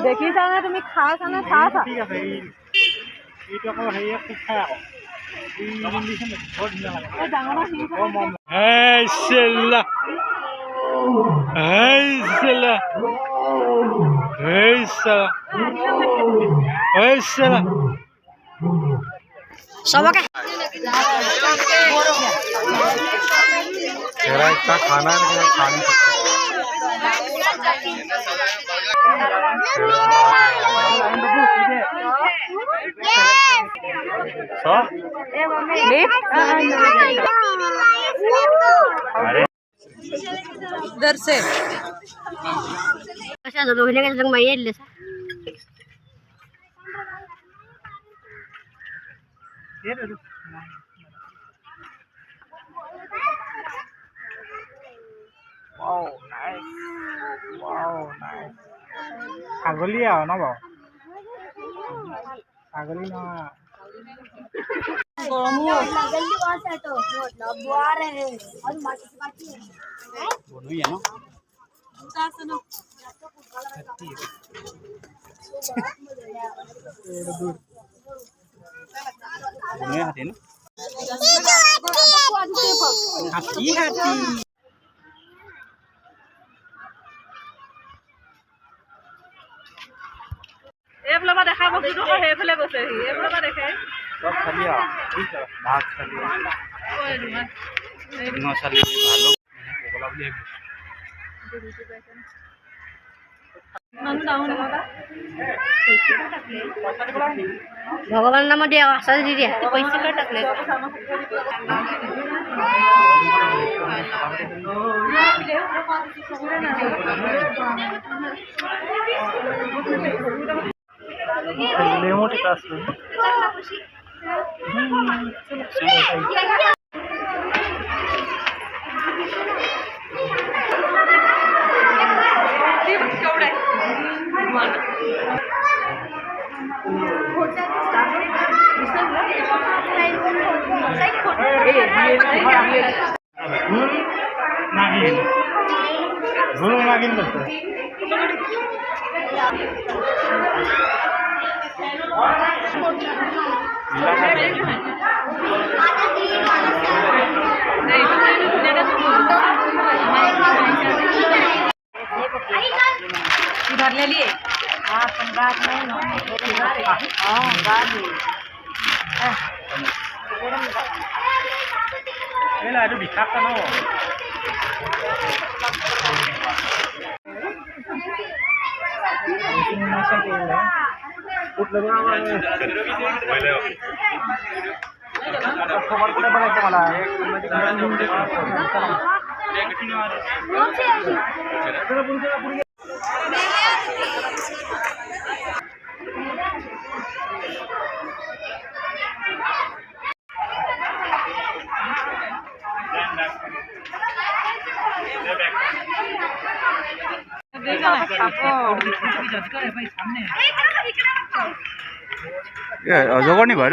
দেখিছা না তুমি খাইছা না চাইছা सबके तेरा इतना खाना है लेकिन खा नहीं सकते। इधर से कशा जो लोहिले का संग माये ले Wow, nice. Wow, nice. Agoli à nó bảo. Agoli nó. जल्दी वहां से हटो वो आ रहे हैं और बाकी है वो नहीं है ना? नहीं आते ना? हाथी हाथी एफलेबा দেখা বস্তুটো হেফলে গৈছে এফলেবা দেখে सब खाली आ ठीक है भाग खाली नो खाली भालो बोला बोले भगवान नाम दिया आशा दी दिया तो पैसे का टाकले लेमो टिकास नागिन बोलतो इधर ले लिए हाँ बात नहीं हाँ बात ये ला जो बिखा का ना हो खबर कुठे बघायचं मला अजगर नहीं भाई